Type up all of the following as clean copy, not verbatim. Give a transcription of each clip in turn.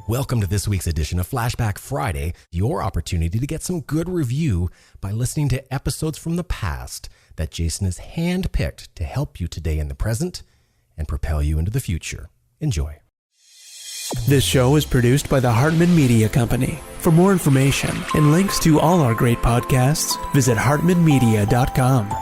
Welcome to this week's edition of Flashback Friday, your opportunity to get some good review by listening to episodes from the past that Jason has handpicked to help you today in the present and propel you into the future. Enjoy. This show is produced by the Hartman Media Company. For more information and links to all our great podcasts, visit hartmanmedia.com.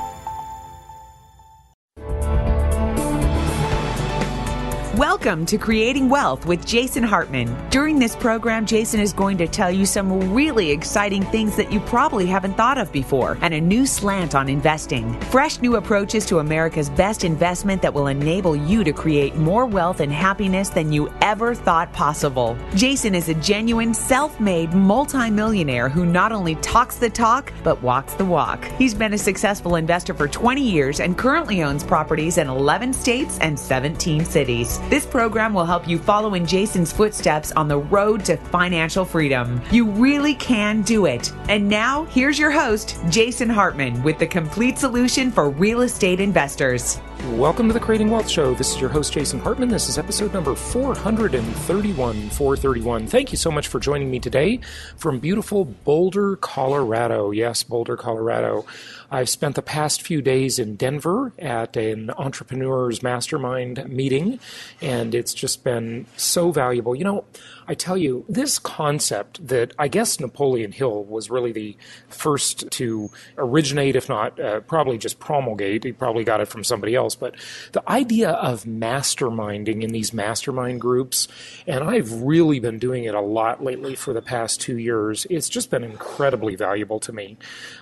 Welcome to Creating Wealth with Jason Hartman. During this program, Jason is going to tell you some really exciting things that you probably haven't thought of before, and a new slant on investing. Fresh new approaches to America's best investment that will enable you to create more wealth and happiness than you ever thought possible. Jason is a genuine, self-made multimillionaire who not only talks the talk, but walks the walk. He's been a successful investor for 20 years and currently owns properties in 11 states and 17 cities. This program will help you follow in Jason's footsteps on the road to financial freedom. You really can do it. And now, here's your host, Jason Hartman, with the complete solution for real estate investors. Welcome to the Creating Wealth Show. This is your host, Jason Hartman. This is episode number 431. Thank you so much for joining me today from beautiful Boulder, Colorado. Yes, Boulder, Colorado. I've spent the past few days in Denver at an entrepreneur's mastermind meeting, and it's just been so valuable. You know, I tell you, this concept that I guess Napoleon Hill was really the first to originate, if not probably just promulgate. He probably got it from somebody else. But the idea of masterminding in these mastermind groups, and I've really been doing it a lot lately for the past 2 years, it's just been incredibly valuable to me.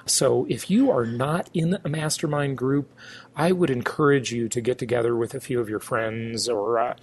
So if you are not in a mastermind group, I would encourage you to get together with a few of your friends or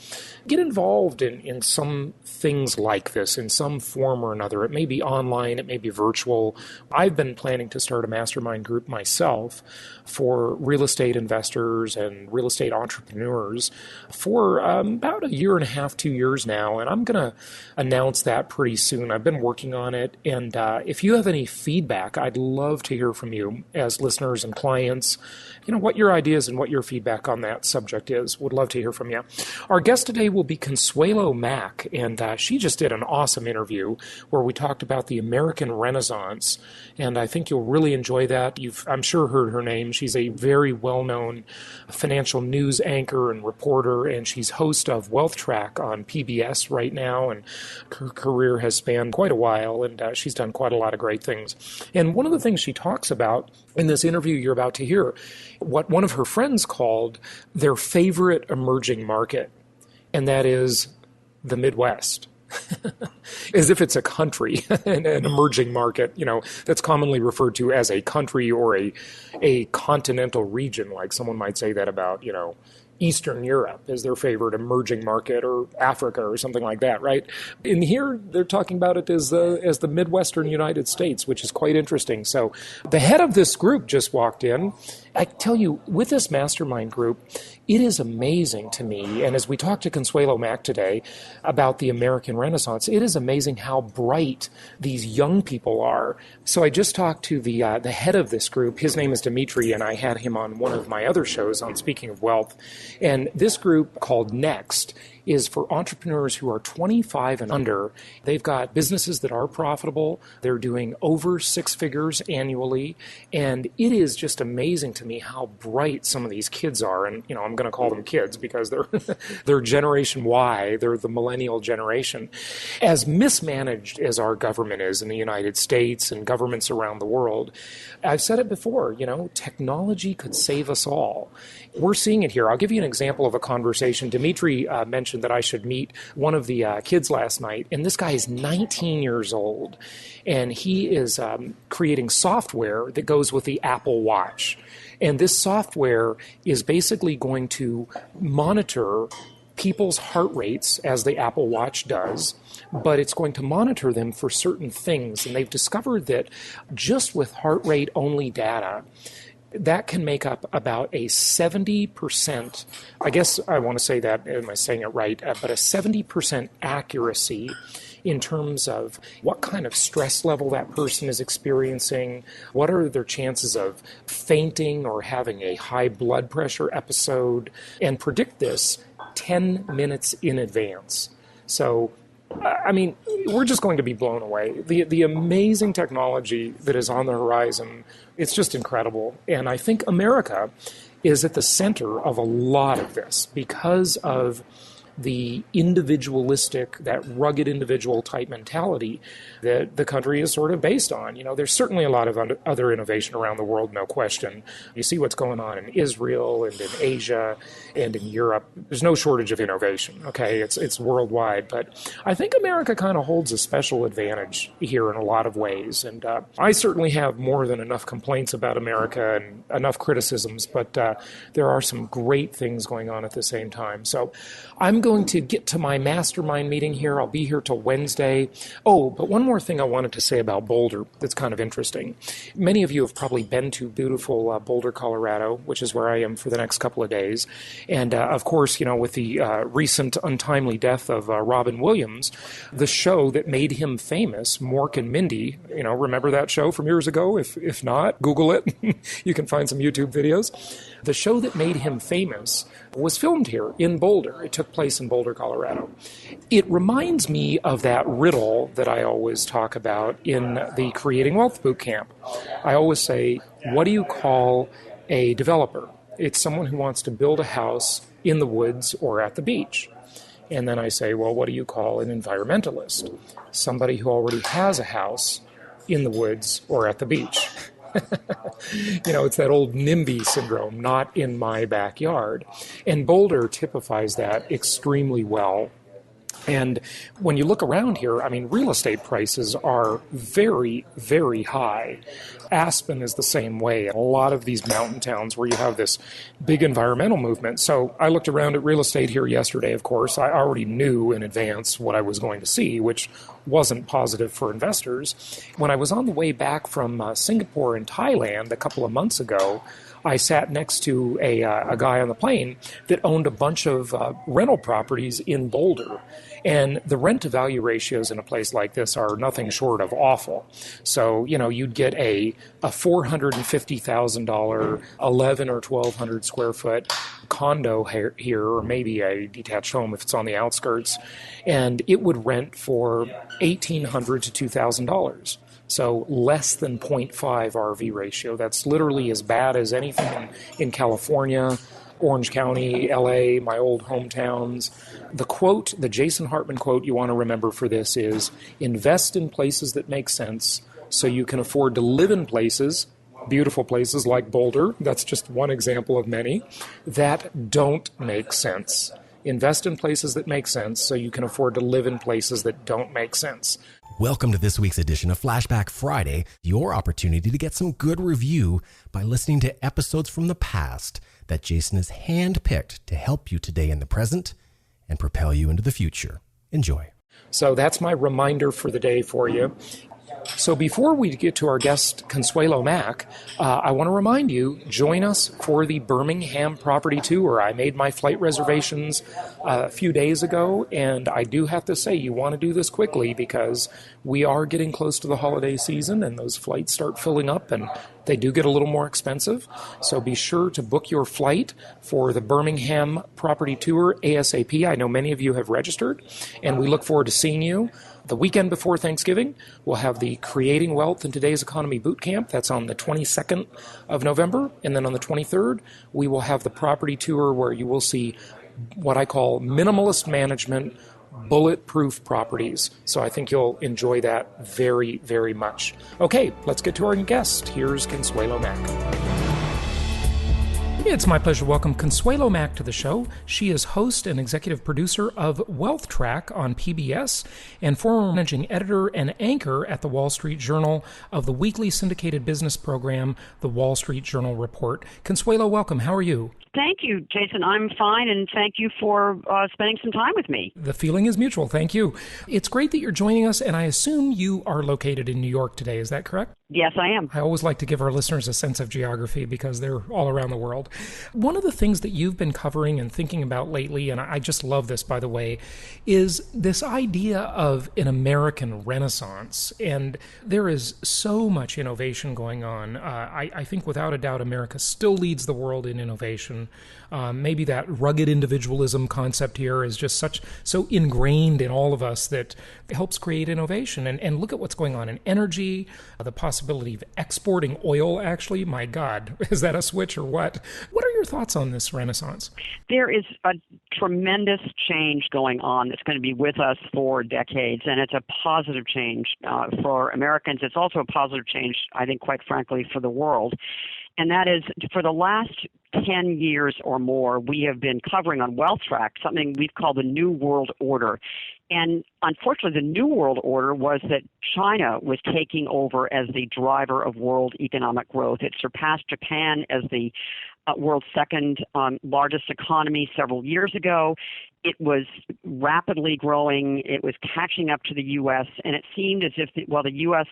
get involved in some things like this in some form or another. It may be online, it may be virtual. I've been planning to start a mastermind group myself for real estate investors and real estate entrepreneurs for about 1.5 to 2 years now, and I'm going to announce that pretty soon. I've been working on it, and if you have any feedback, I'd love to hear from you as listeners and clients. You know, what your ideas and what your feedback on that subject is. Would love to hear from you. Our guest today will be Consuelo Mack, and she just did an awesome interview where we talked about the American Renaissance, and I think you'll really enjoy that. You've, I'm sure, heard her name. She's a very well-known financial news anchor and reporter, and she's host of WealthTrack on PBS right now, and her career has spanned quite a while, and she's done quite a lot of great things. And one of the things she talks about in this interview you're about to hear, what one of her friends called their favorite emerging market, and that is the Midwest. As if it's a country, an emerging market, you know, that's commonly referred to as a country or a continental region, like someone might say that about, you know, Eastern Europe is their favorite emerging market, or Africa or something like that, right? And here they're talking about it as the Midwestern United States, which is quite interesting. So the head of this group just walked in. I tell you, with this mastermind group, it is amazing to me, and as we talk to Consuelo Mack today about the American Renaissance, it is amazing how bright these young people are. So I just talked to the head of this group. His name is Dimitri, and I had him on one of my other shows on Speaking of Wealth. And this group, called Next, is for entrepreneurs who are 25 and under. They've got businesses that are profitable. They're doing over 6 figures annually. And it is just amazing to me how bright some of these kids are. And, you know, I'm going to call them kids because they're Generation Y. They're the millennial generation. As mismanaged as our government is in the United States and governments around the world, I've said it before, you know, technology could save us all. We're seeing it here. I'll give you an example of a conversation. Dimitri mentioned that I should meet one of the kids last night, and this guy is 19 years old, and he is creating software that goes with the Apple Watch. And this software is basically going to monitor people's heart rates as the Apple Watch does, but it's going to monitor them for certain things. And they've discovered that just with heart rate only data, that can make up about a 70%, I guess I want to say that, am I saying it right, but a 70% accuracy in terms of what kind of stress level that person is experiencing, what are their chances of fainting or having a high blood pressure episode, and predict this 10 minutes in advance. So I mean, we're just going to be blown away. The amazing technology that is on the horizon, it's just incredible. And I think America is at the center of a lot of this because of the individualistic, that rugged individual type mentality that the country is sort of based on. You know, there's certainly a lot of other innovation around the world, no question. You see what's going on in Israel and in Asia and in Europe. There's no shortage of innovation, okay? It's worldwide. But I think America kind of holds a special advantage here in a lot of ways. And I certainly have more than enough complaints about America and enough criticisms, but there are some great things going on at the same time. So I'm going to get to my mastermind meeting here. I'll be here till Wednesday. Oh, but one more thing I wanted to say about Boulder that's kind of interesting. Many of you have probably been to beautiful Boulder, Colorado, which is where I am for the next couple of days. And of course, you know, with the recent untimely death of Robin Williams, the show that made him famous, Mork and Mindy, you know, remember that show from years ago? If not, Google it. You can find some YouTube videos. The show that made him famous was filmed here in Boulder. It took place in Boulder, Colorado. It reminds me of that riddle that I always talk about in the Creating Wealth Bootcamp. I always say, what do you call a developer? It's someone who wants to build a house in the woods or at the beach. And then I say, well, what do you call an environmentalist? Somebody who already has a house in the woods or at the beach. You know, it's that old NIMBY syndrome, not in my backyard. And Boulder typifies that extremely well. And when you look around here, I mean, real estate prices are very, very high. Aspen is the same way. A lot of these mountain towns where you have this big environmental movement. So I looked around at real estate here yesterday, of course. I already knew in advance what I was going to see, which wasn't positive for investors. When I was on the way back from Singapore and Thailand a couple of months ago, I sat next to a guy on the plane that owned a bunch of rental properties in Boulder. And the rent-to-value ratios in a place like this are nothing short of awful. So, you know, you'd get a $450,000, 1,100 or 1,200 square foot condo here, or maybe a detached home if it's on the outskirts, and it would rent for $1,800 to $2,000. So less than 0.5 RV ratio. That's literally as bad as anything in California, Orange County, LA, my old hometowns. The quote, the Jason Hartman quote you want to remember for this is, invest in places that make sense so you can afford to live in places, beautiful places like Boulder, that's just one example of many, that don't make sense. Invest in places that make sense so you can afford to live in places that don't make sense. Welcome to this week's edition of Flashback Friday, your opportunity to get some good review by listening to episodes from the past that Jason has handpicked to help you today in the present and propel you into the future. Enjoy. So that's my reminder for the day for you. So before we get to our guest, Consuelo Mack, I want to remind you, join us for the Birmingham property tour. I made my flight reservations a few days ago, and I do have to say you want to do this quickly because we are getting close to the holiday season, and those flights start filling up, and they do get a little more expensive. So be sure to book your flight for the Birmingham property tour ASAP. I know many of you have registered, and we look forward to seeing you. The weekend before Thanksgiving, we'll have the Creating Wealth in Today's Economy Bootcamp. That's on the 22nd of November. And then on the 23rd, we will have the property tour where you will see what I call minimalist management, bulletproof properties. So I think you'll enjoy that very, very much. Okay, let's get to our guest. Here's Consuelo Mack. It's my pleasure to welcome Consuelo Mack to the show. She is host and executive producer of WealthTrack on PBS and former managing editor and anchor at the Wall Street Journal of the weekly syndicated business program, The Wall Street Journal Report. Consuelo, welcome. How are you? Thank you, Jason. I'm fine, and thank you for spending some time with me. The feeling is mutual. Thank you. It's great that you're joining us, and I assume you are located in New York today. Is that correct? Yes, I am. I always like to give our listeners a sense of geography because they're all around the world. One of the things that you've been covering and thinking about lately, and I just love this, by the way, is this idea of an American Renaissance. And there is so much innovation going on. I think without a doubt, America still leads the world in innovation. innovation. Maybe that rugged individualism concept here is just so ingrained in all of us that it helps create innovation. And look at what's going on in energy, the possibility of exporting oil, actually. My God, is that a switch or what? What are your thoughts on this renaissance? There is a tremendous change going on that's going to be with us for decades, and it's a positive change for Americans. It's also a positive change, I think, quite frankly, for the world. And that is, for the last 10 years or more, we have been covering on WealthTrack something we've called the New World Order. And unfortunately, the New World Order was that China was taking over as the driver of world economic growth. It surpassed Japan as the world's second largest economy several years ago. It was rapidly growing. It was catching up to the U.S., and it seemed as if, the U.S.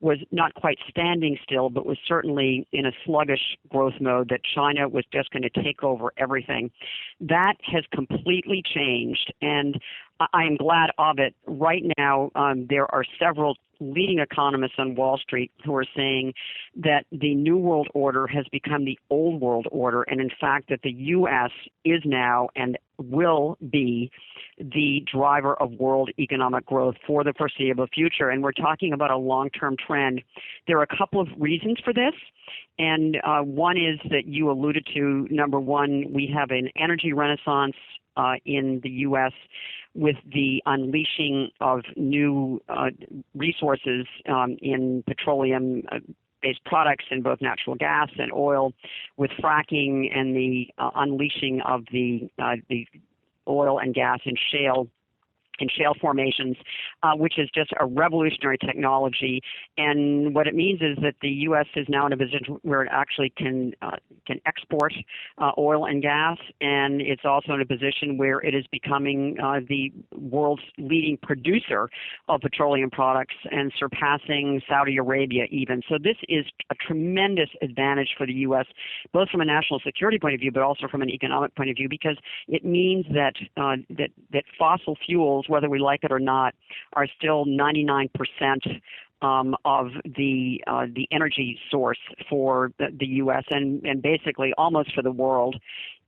was not quite standing still, but was certainly in a sluggish growth mode, that China was just going to take over everything. That has completely changed, and I am glad of it. Right now, there are several leading economists on Wall Street who are saying that the New World Order has become the Old World Order, and in fact that the U.S. is now and will be the driver of world economic growth for the foreseeable future. And we're talking about a long-term trend. There are a couple of reasons for this. And one is that you alluded to. Number one, we have an energy renaissance in the U.S. with the unleashing of new resources in petroleum-based products in both natural gas and oil, with fracking and the unleashing of the oil and gas in shale formations, which is just a revolutionary technology. And what it means is that the U.S. is now in a position where it actually can export oil and gas, and it's also in a position where it is becoming the world's leading producer of petroleum products and surpassing Saudi Arabia even. So this is a tremendous advantage for the U.S., both from a national security point of view, but also from an economic point of view, because it means that that fossil fuels, whether we like it or not, are still 99% of the energy source for the U.S. and basically almost for the world.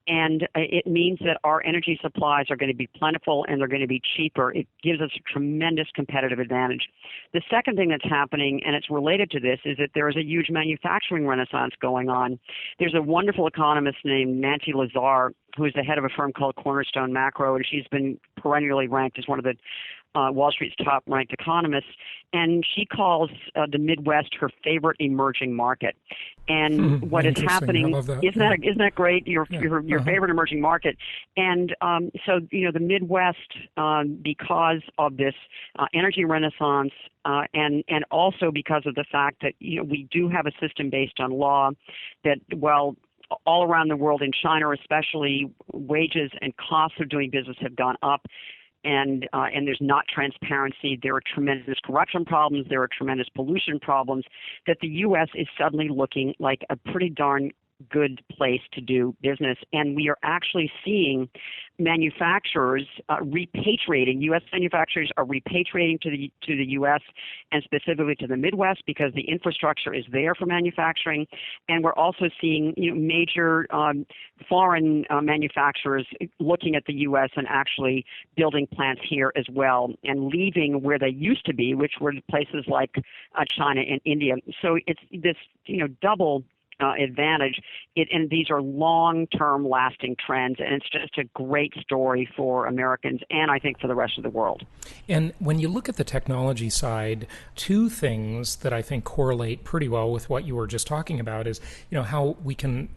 And it means that our energy supplies are going to be plentiful and they're going to be cheaper. It gives us a tremendous competitive advantage. The second thing that's happening, and it's related to this, is that there is a huge manufacturing renaissance going on. There's a wonderful economist named Nancy Lazar, who is the head of a firm called Cornerstone Macro, and she's been perennially ranked as one of the Wall Street's top-ranked economists, and she calls the Midwest her favorite emerging market. And what is happening, isn't that great? Your favorite emerging market. And so the Midwest, because of this energy renaissance, and also because of the fact that we do have a system based on law that, well, all around the world, in China especially, wages and costs of doing business have gone up. And there's not transparency. There are tremendous corruption problems. There are tremendous pollution problems. That the U.S. is suddenly looking like a pretty darn good place to do business. And we are actually seeing manufacturers repatriating. U.S. manufacturers are repatriating to the U.S. and specifically to the Midwest because the infrastructure is there for manufacturing. And we're also seeing major foreign manufacturers looking at the U.S. and actually building plants here as well and leaving where they used to be, which were places like China and India. So it's this double advantage, and these are long-term lasting trends, and it's just a great story for Americans and I think for the rest of the world. And when you look at the technology side, two things that I think correlate pretty well with what you were just talking about is, how we can,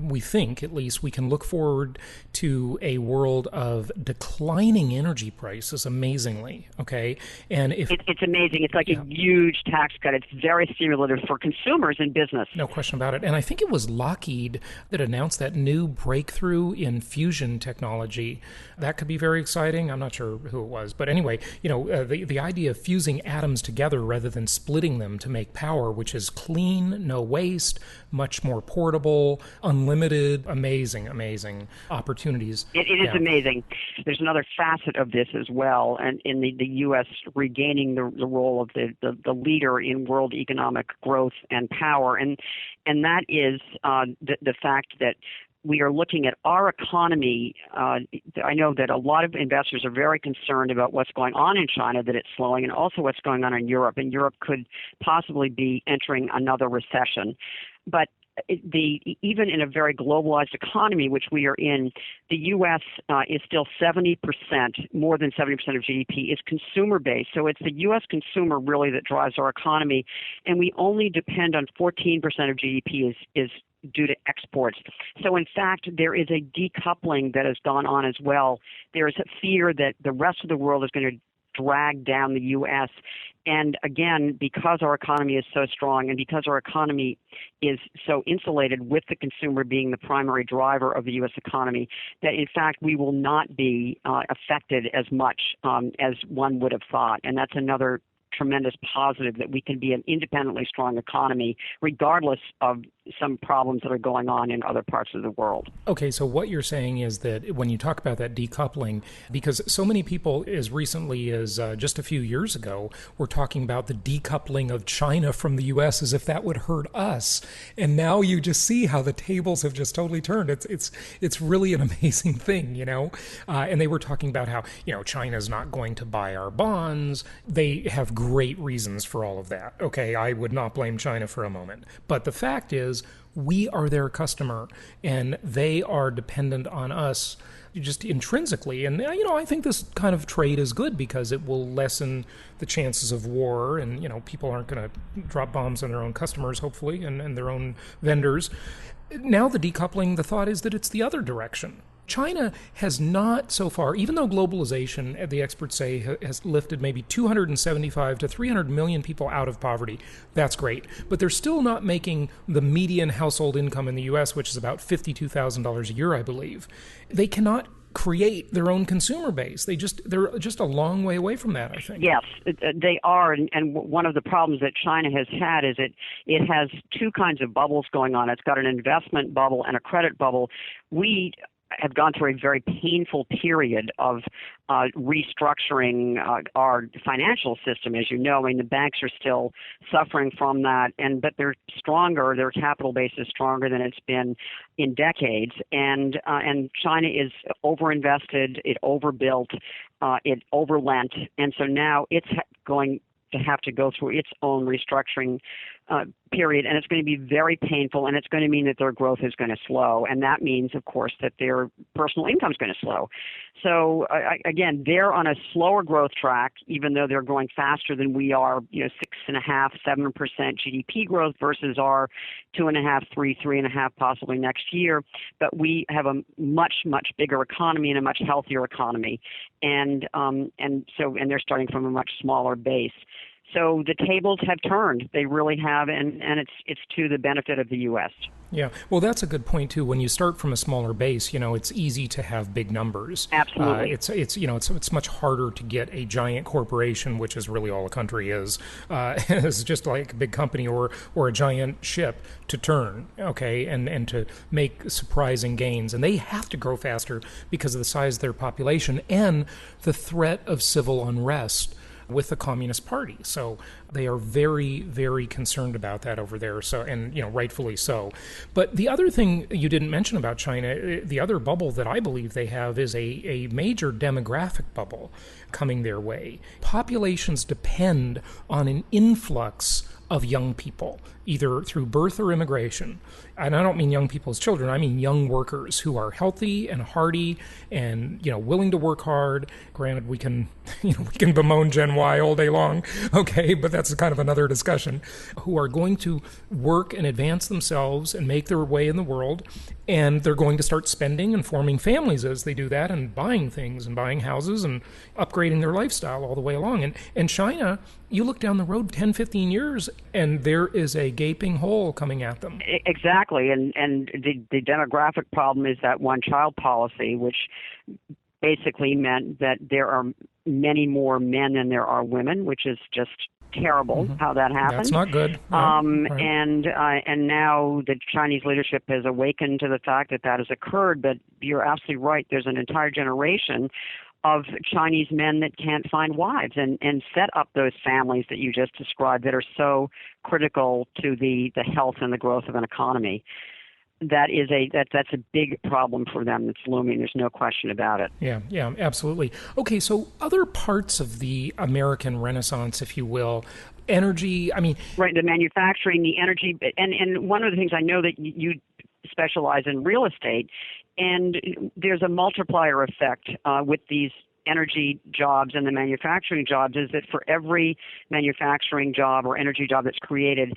we think at least, we can look forward to a world of declining energy prices amazingly, okay? And if it's amazing. It's like a huge tax cut. It's very stimulative for consumers and business. No question about it. And I think it was Lockheed that announced that new breakthrough in fusion technology. That could be very exciting. I'm not sure who it was. But anyway, the idea of fusing atoms together rather than splitting them to make power, which is clean, no waste, much more portable, unlimited, amazing opportunities. It is amazing. There's another facet of this as well, and in the U.S. regaining the role of the leader in world economic growth and power. And that is the fact that we are looking at our economy. I know that a lot of investors are very concerned about what's going on in China, that it's slowing, and also what's going on in Europe. And Europe could possibly be entering another recession. But even in a very globalized economy, which we are in, the U.S. Is still 70%, more than 70% of GDP is consumer-based. So it's the U.S. consumer really that drives our economy, and we only depend on 14% of GDP is due to exports. So in fact, there is a decoupling that has gone on as well. There is a fear that the rest of the world is going to drag down the U.S. And again, because our economy is so strong and because our economy is so insulated with the consumer being the primary driver of the U.S. economy, that in fact we will not be affected as much as one would have thought. And that's another tremendous positive, that we can be an independently strong economy regardless of some problems that are going on in other parts of the world. Okay, so what you're saying is that when you talk about that decoupling, because so many people as recently as just a few years ago were talking about the decoupling of China from the U.S. as if that would hurt us, and now you just see how the tables have just totally turned. It's really an amazing thing, you know. And they were talking about how, you know, China's not going to buy our bonds. They have great reasons for all of that. Okay, I would not blame China for a moment, but the fact is, we are their customer, and they are dependent on us just intrinsically. And, you know, I think this kind of trade is good because it will lessen the chances of war, and, you know, people aren't going to drop bombs on their own customers, hopefully, and their own vendors. Now the decoupling, the thought is that it's the other direction. China has not so far, even though globalization, the experts say, has lifted maybe 275 to 300 million people out of poverty. That's great. But they're still not making the median household income in the U.S., which is about $52,000 a year, I believe. They cannot create their own consumer base. They're just a long way away from that, I think. Yes, they are. And one of the problems that China has had is it has two kinds of bubbles going on. It's got an investment bubble and a credit bubble. We have gone through a very painful period of restructuring our financial system, as you know. I mean, the banks are still suffering from that, but they're stronger. Their capital base is stronger than it's been in decades. And China is overinvested. It overbuilt. It overlent, and so now it's going to have to go through its own restructuring period, and it's going to be very painful, and it's going to mean that their growth is going to slow, and that means, of course, that their personal income is going to slow. So again, they're on a slower growth track, even though they're growing faster than we are. 6.5%, 7% GDP growth versus our 2.5%, 3.5% possibly next year. But we have a much, much bigger economy and a much healthier economy, and they're starting from a much smaller base. So the tables have turned. They really have, and it's to the benefit of the U.S. Yeah, well, that's a good point too. When you start from a smaller base, it's easy to have big numbers. Absolutely, it's much harder to get a giant corporation, which is really all a country is. It's just like a big company or a giant ship to turn, okay, and to make surprising gains. And they have to grow faster because of the size of their population and the threat of civil unrest with the Communist Party. So they are very, very concerned about that over there. So, and rightfully so. But the other thing you didn't mention about China, the other bubble that I believe they have is a major demographic bubble coming their way. Populations depend on an influx of young people, either through birth or immigration. And I don't mean young people as children, I mean young workers who are healthy and hardy and, willing to work hard. Granted, we can bemoan Gen Y all day long, okay, but that's kind of another discussion, who are going to work and advance themselves and make their way in the world, and they're going to start spending and forming families as they do that and buying things and buying houses and upgrading their lifestyle all the way along. And China, you look down the road 10, 15 years, and there is a gaping hole coming at them. Exactly, and the demographic problem is that one-child policy, which basically meant that there are many more men than there are women, which is just terrible how that happened. That's not good. Right. And now the Chinese leadership has awakened to the fact that has occurred, but you're absolutely right. There's an entire generation of Chinese men that can't find wives and set up those families that you just described that are so critical to the health and the growth of an economy. that's a big problem for them that's looming. There's no question about it. Yeah, absolutely. Okay, so other parts of the American Renaissance, if you will, energy, Right, the manufacturing, the energy, and one of the things I know that you specialize in real estate, and there's a multiplier effect with these energy jobs and the manufacturing jobs, is that for every manufacturing job or energy job that's created,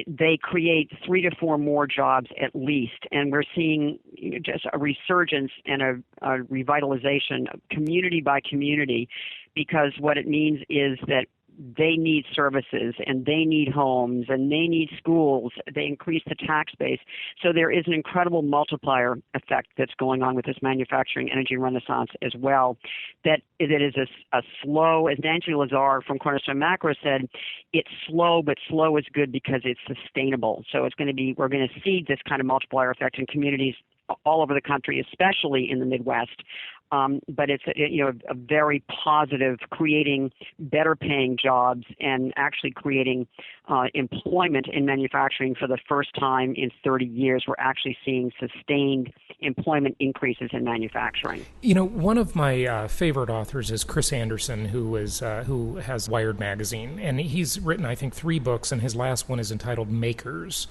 they create 3 to 4 more jobs at least. And we're seeing just a resurgence and a revitalization community by community, because what it means is that they need services and they need homes and they need schools. They increase the tax base. So there is an incredible multiplier effect that's going on with this manufacturing energy renaissance as well. That is a slow, as Nancy Lazar from Cornerstone Macro said, it's slow, but slow is good because it's sustainable. So we're going to see this kind of multiplier effect in communities all over the country, especially in the Midwest. But it's a very positive, creating better paying jobs and actually creating employment in manufacturing for the first time in 30 years. We're actually seeing sustained employment increases in manufacturing. One of my favorite authors is Chris Anderson, who has Wired magazine, and he's written, I think, 3 books, and his last one is entitled Makers.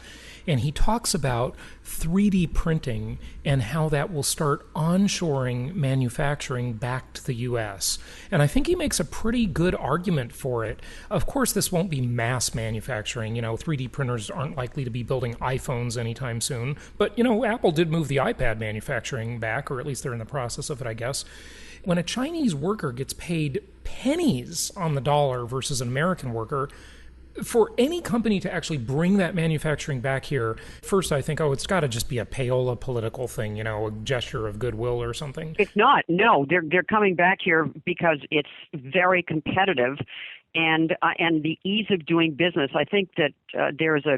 And he talks about 3D printing and how that will start onshoring manufacturing back to the U.S. And I think he makes a pretty good argument for it. Of course, this won't be mass manufacturing. 3D printers aren't likely to be building iPhones anytime soon. But, Apple did move the iPad manufacturing back, or at least they're in the process of it, I guess. When a Chinese worker gets paid pennies on the dollar versus an American worker, for any company to actually bring that manufacturing back here, first I think, it's got to just be a payola political thing, a gesture of goodwill or something. It's not. No, they're coming back here because it's very competitive, and the ease of doing business. I think that there's a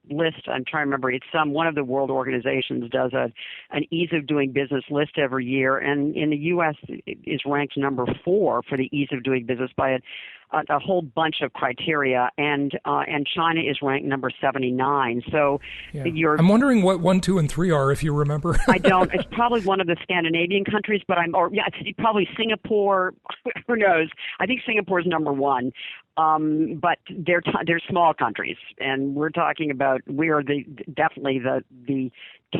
list. I'm trying to remember. It's one of the world organizations does an ease of doing business list every year, and in the U.S. it is ranked number 4 for the ease of doing business by a whole bunch of criteria, and China is ranked number 79. So I'm wondering what 1, 2, and 3 are, if you remember. I don't. It's probably one of the Scandinavian countries, but it's probably Singapore. Who knows? I think Singapore is number 1. But they're small countries, and we're talking about definitely the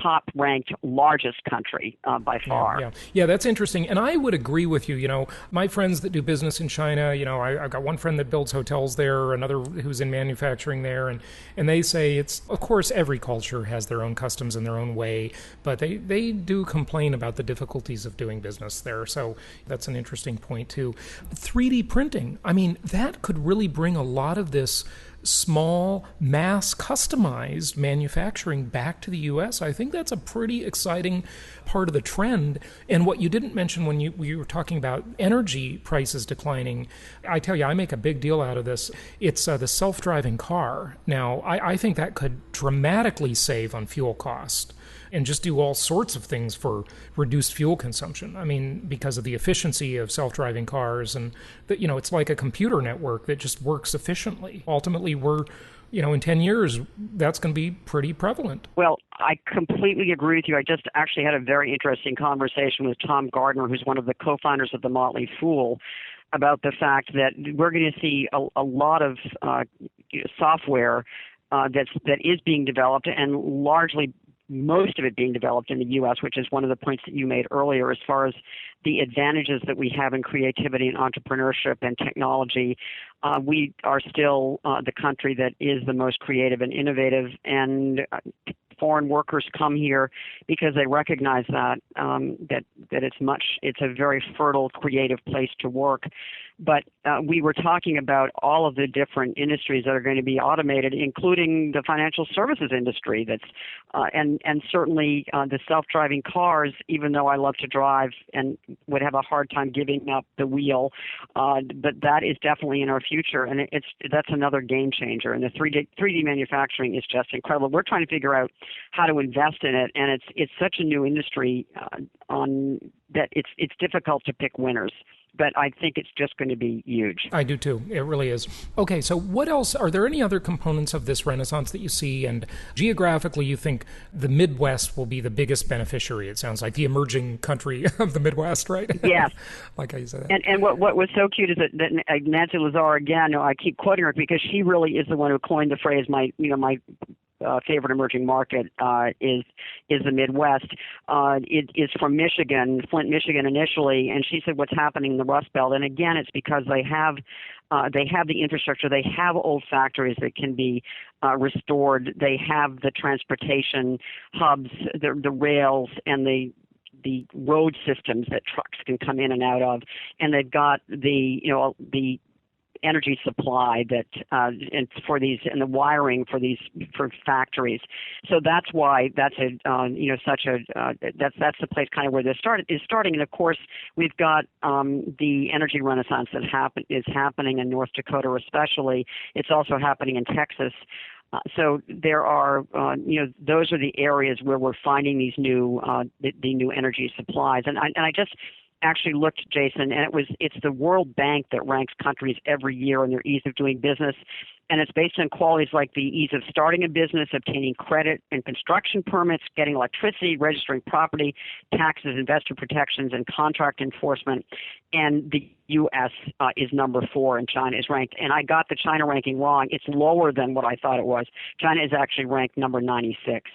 top-ranked largest country by far. Yeah, that's interesting. And I would agree with you. My friends that do business in China, I've got one friend that builds hotels there, another who's in manufacturing there, and they say it's, of course, every culture has their own customs and their own way, but they do complain about the difficulties of doing business there. So that's an interesting point, too. 3D printing, that could really bring a lot of this small, mass customized manufacturing back to the U.S. I think that's a pretty exciting part of the trend. And what you didn't mention when you were talking about energy prices declining, I tell you, I make a big deal out of this. It's the self-driving car. Now, I think that could dramatically save on fuel cost and just do all sorts of things for reduced fuel consumption. Because of the efficiency of self-driving cars, and that, it's like a computer network that just works efficiently. Ultimately, we're, in 10 years, that's going to be pretty prevalent. Well, I completely agree with you. I just actually had a very interesting conversation with Tom Gardner, who's one of the co-founders of the Motley Fool, about the fact that we're going to see a lot of software that is being developed, and largely most of it being developed in the U.S., which is one of the points that you made earlier as far as the advantages that we have in creativity and entrepreneurship and technology. We are still the country that is the most creative and innovative, and foreign workers come here because they recognize that it's a very fertile, creative place to work. But we were talking about all of the different industries that are going to be automated, including the financial services industry. And certainly the self-driving cars. Even though I love to drive and would have a hard time giving up the wheel, but that is definitely in our future, and that's another game changer. And the 3D manufacturing is just incredible. We're trying to figure out how to invest in it, and it's such a new industry that it's difficult to pick winners. but I think it's just going to be huge. I do too. It really is. Okay, so what else? Are there any other components of this renaissance that you see? And geographically, you think the Midwest will be the biggest beneficiary, it sounds like, the emerging country of the Midwest, right? Yes. Like how you said that. And what was so cute is that Nancy Lazar, again, I keep quoting her because she really is the one who coined the phrase, my favorite emerging market is the Midwest. It is from Michigan, Flint, Michigan initially, and she said what's happening in the Rust Belt. And again, it's because they have the infrastructure, they have old factories that can be restored, they have the transportation hubs, the rails, and the road systems that trucks can come in and out of, and they've got the energy supply that and the wiring for factories. So that's why that's that's the place kind of where this is starting. And of course, we've got the energy renaissance that is happening in North Dakota, especially. It's also happening in Texas. So there are, those are the areas where we're finding these new the new energy supplies. And I just actually looked, Jason, and it's the World Bank that ranks countries every year in their ease of doing business. And it's based on qualities like the ease of starting a business, obtaining credit and construction permits, getting electricity, registering property, taxes, investor protections, and contract enforcement. And the U.S. Is number 4, and China is ranked. And I got the China ranking wrong. It's lower than what I thought it was. China is actually ranked number 96.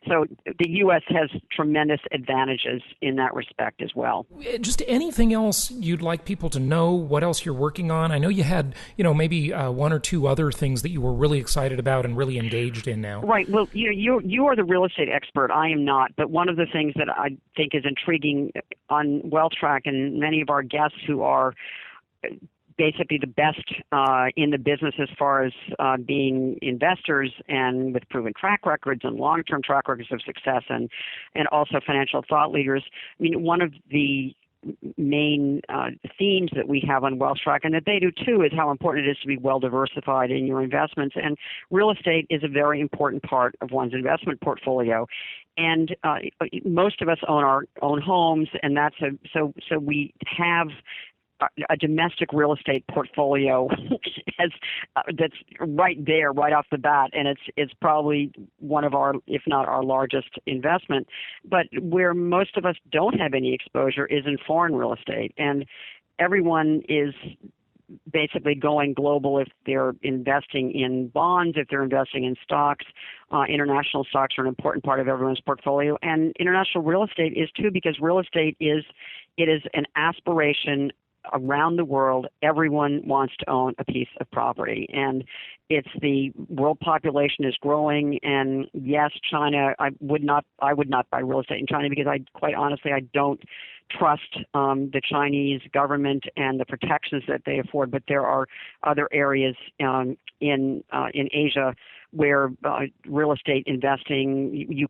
So the U.S. has tremendous advantages in that respect as well. Just anything else you'd like people to know, what else you're working on? I know you had, maybe one or two other things that you were really excited about and really engaged in now. Right. Well, you are the real estate expert. I am not. But one of the things that I think is intriguing on WealthTrack, and many of our guests who are basically the best in the business as far as being investors and with proven track records and long-term track records of success and also financial thought leaders. I mean, one of the main themes that we have on WealthTrack, and that they do too, is how important it is to be well diversified in your investments. And real estate is a very important part of one's investment portfolio. And most of us own our own homes, and so we have a domestic real estate portfolio that's right there, right off the bat, and it's probably one of our, if not our largest investment. But where most of us don't have any exposure is in foreign real estate, and everyone is basically going global if they're investing in bonds, if they're investing in stocks. International stocks are an important part of everyone's portfolio, and international real estate is too, because real estate is an aspiration around the world. Everyone wants to own a piece of property, and it's the world population is growing. And yes, China, I would not buy real estate in China because I don't trust the Chinese government and the protections that they afford. But there are other areas in Asia where real estate investing,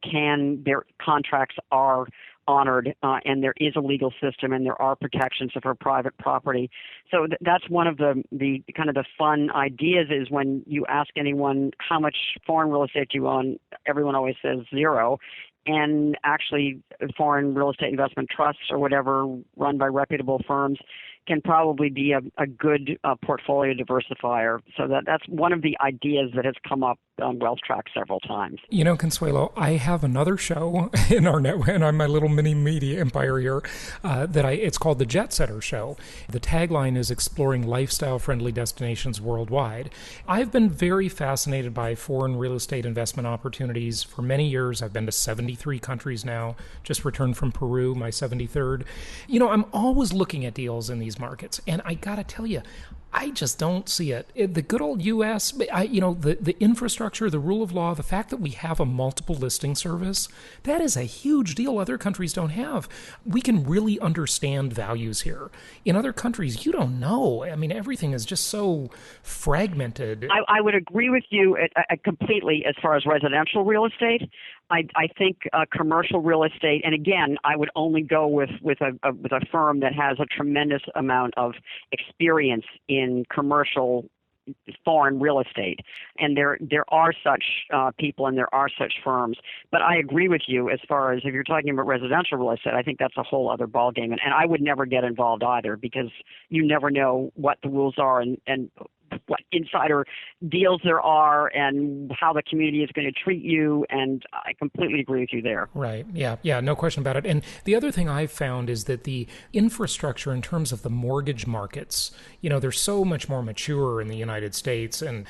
their contracts are honored, and there is a legal system, and there are protections for private property. So that's one of the kind of the fun ideas, is when you ask anyone how much foreign real estate do you own, everyone always says zero. And actually, foreign real estate investment trusts or whatever run by reputable firms can probably be a good portfolio diversifier. So that's one of the ideas that has come up on WealthTrack several times. Consuelo, I have another show in our network, and I'm my little mini media empire here, it's called the Jet Setter Show. The tagline is exploring lifestyle-friendly destinations worldwide. I've been very fascinated by foreign real estate investment opportunities for many years. I've been to 73 countries now, just returned from Peru, my 73rd. I'm always looking at deals in these markets, and I gotta tell you, I just don't see it. The good old U.S., the infrastructure, the rule of law, the fact that we have a multiple listing service, that is a huge deal other countries don't have. We can really understand values here. In other countries, you don't know. I mean, everything is just so fragmented. I would agree with you completely as far as residential real estate. I think commercial real estate, and again, I would only go with a firm that has a tremendous amount of experience in commercial foreign real estate. And there are such people and there are such firms. But I agree with you as far as if you're talking about residential real estate, I think that's a whole other ballgame. And I would never get involved either, because you never know what the rules are and what insider deals there are and how the community is going to treat you. And I completely agree with you there. Right. Yeah, no question about it. And the other thing I've found is that the infrastructure in terms of the mortgage markets, they're so much more mature in the United States. And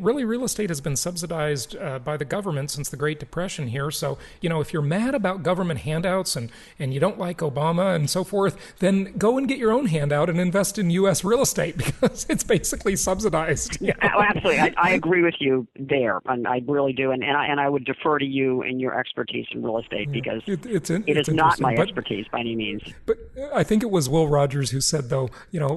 really real estate has been subsidized by the government since the Great Depression here. So, if you're mad about government handouts and you don't like Obama and so forth, then go and get your own handout and invest in U.S. real estate, because it's basically subsidized. Yeah, absolutely. I agree with you there, and I really do. And I would defer to you and your expertise in real estate, because it is not my expertise by any means. But I think it was Will Rogers who said, though,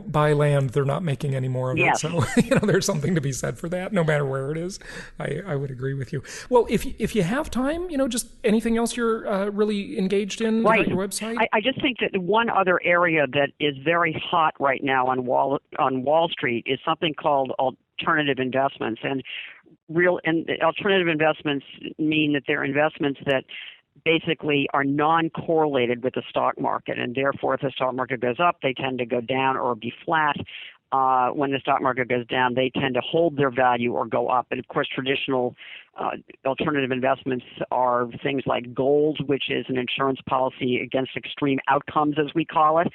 buy land, they're not making any more of it. So, there's something to be said for that, no matter where it is. I would agree with you. Well, if you have time, just anything else you're really engaged in right. about your website? I just think that one other area that is very hot right now on Wall Street is something called alternative investments. And alternative investments mean that they're investments that basically are non-correlated with the stock market, and therefore if the stock market goes up, they tend to go down or be flat. When the stock market goes down, they tend to hold their value or go up. And of course, traditional alternative investments are things like gold, which is an insurance policy against extreme outcomes, as we call it,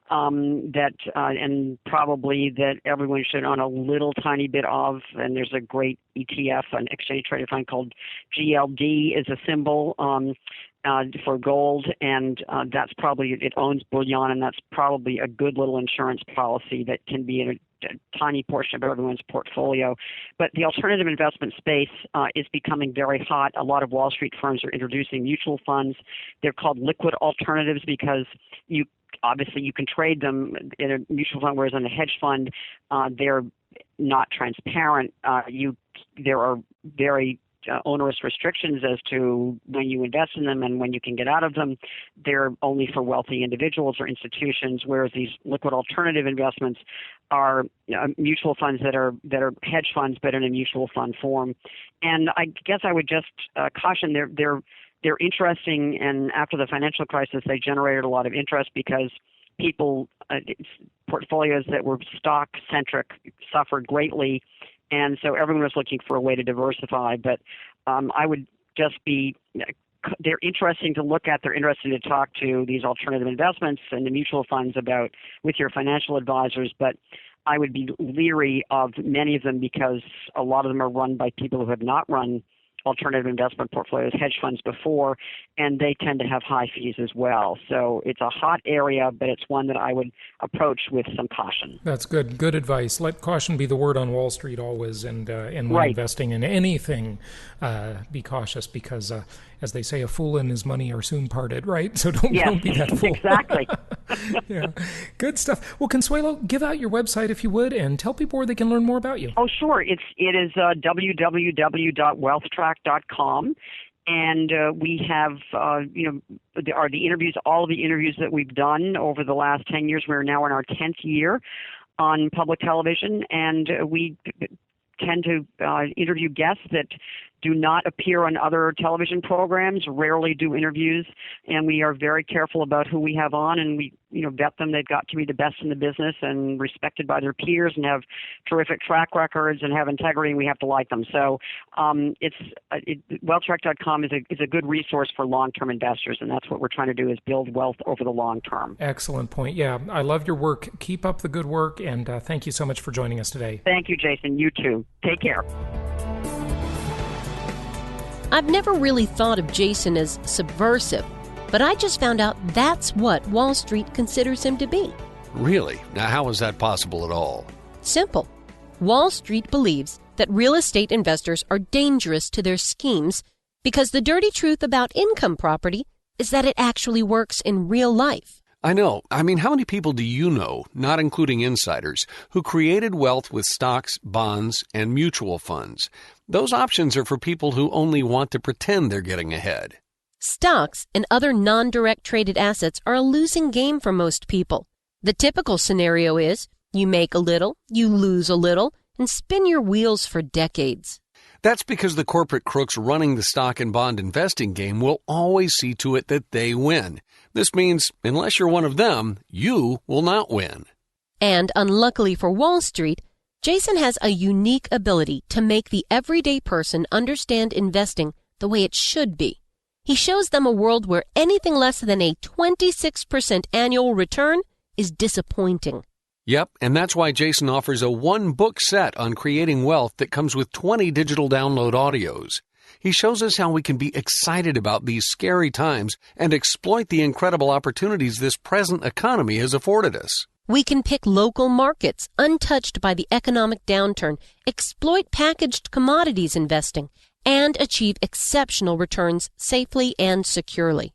and probably that everyone should own a little tiny bit of. And there's a great ETF, an exchange traded fund called GLD is a symbol for gold, and that's probably, it owns bullion, and that's probably a good little insurance policy that can be in a tiny portion of everyone's portfolio. But the alternative investment space is becoming very hot. A lot of Wall Street firms are introducing mutual funds. They're called liquid alternatives because you can trade them in a mutual fund, whereas in a hedge fund, they're not transparent. There are very onerous restrictions as to when you invest in them and when you can get out of them. They're only for wealthy individuals or institutions, whereas these liquid alternative investments are mutual funds that are hedge funds but in a mutual fund form. And I guess I would just caution they're interesting, and after the financial crisis, they generated a lot of interest because portfolios that were stock-centric suffered greatly, and so everyone was looking for a way to diversify. But I would just they're interesting to look at. They're interesting to talk to these alternative investments and the mutual funds about with your financial advisors. But I would be leery of many of them because a lot of them are run by people who have not run alternative investment portfolios, hedge funds before, and they tend to have high fees as well. So it's a hot area, but it's one that I would approach with some caution. That's good. Good advice. Let caution be the word on Wall Street always, and when right. investing in anything, be cautious because, as they say, a fool and his money are soon parted, right? So don't be that fool. Exactly. Yeah. Good stuff. Well, Consuelo, give out your website if you would, and tell people where they can learn more about you. Oh, sure. It is www.wealthtrack.com. And we have, the interviews, all of the interviews that we've done over the last 10 years. We're now in our 10th year on public television, and we tend to interview guests that do not appear on other television programs, rarely do interviews, and we are very careful about who we have on, and we vet them. They've got to be the best in the business and respected by their peers and have terrific track records and have integrity, and we have to like them. So WealthTrack.com is a good resource for long-term investors, and that's what we're trying to do is build wealth over the long term. Excellent point. Yeah, I love your work. Keep up the good work, and thank you so much for joining us today. Thank you, Jason. You too. Take care. I've never really thought of Jason as subversive, but I just found out that's what Wall Street considers him to be. Really? Now, how is that possible at all? Simple. Wall Street believes that real estate investors are dangerous to their schemes because the dirty truth about income property is that it actually works in real life. I know. I mean, how many people do you know, not including insiders, who created wealth with stocks, bonds, and mutual funds? Those options are for people who only want to pretend they're getting ahead. Stocks and other non-direct traded assets are a losing game for most people. The typical scenario is you make a little, you lose a little, and spin your wheels for decades. That's because the corporate crooks running the stock and bond investing game will always see to it that they win. This means, unless you're one of them, you will not win. And unluckily for Wall Street, Jason has a unique ability to make the everyday person understand investing the way it should be. He shows them a world where anything less than a 26% annual return is disappointing. Yep, and that's why Jason offers a one-book set on creating wealth that comes with 20 digital download audios. He shows us how we can be excited about these scary times and exploit the incredible opportunities this present economy has afforded us. We can pick local markets untouched by the economic downturn, exploit packaged commodities investing, and achieve exceptional returns safely and securely.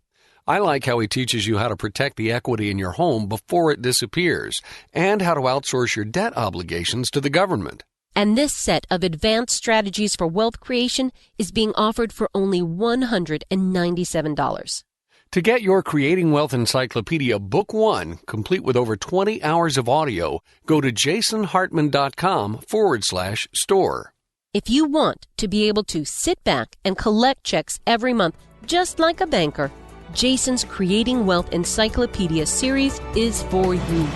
I like how he teaches you how to protect the equity in your home before it disappears and how to outsource your debt obligations to the government. And this set of advanced strategies for wealth creation is being offered for only $197. To get your Creating Wealth Encyclopedia Book 1, complete with over 20 hours of audio, go to jasonhartman.com/store. If you want to be able to sit back and collect checks every month, just like a banker, Jason's Creating Wealth Encyclopedia series is for you.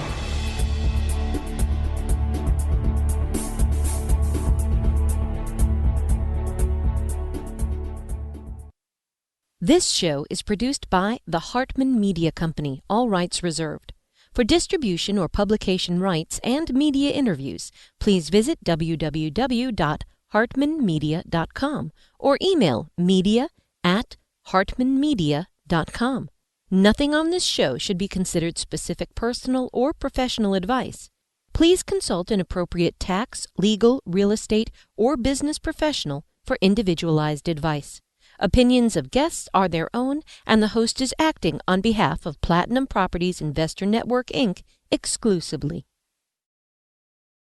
This show is produced by the Hartman Media Company, all rights reserved. For distribution or publication rights and media interviews, please visit www.hartmanmedia.com or email media@hartmanmedia.com. Nothing on this show should be considered specific personal or professional advice. Please consult an appropriate tax, legal, real estate, or business professional for individualized advice. Opinions of guests are their own, and the host is acting on behalf of Platinum Properties Investor Network, Inc. exclusively.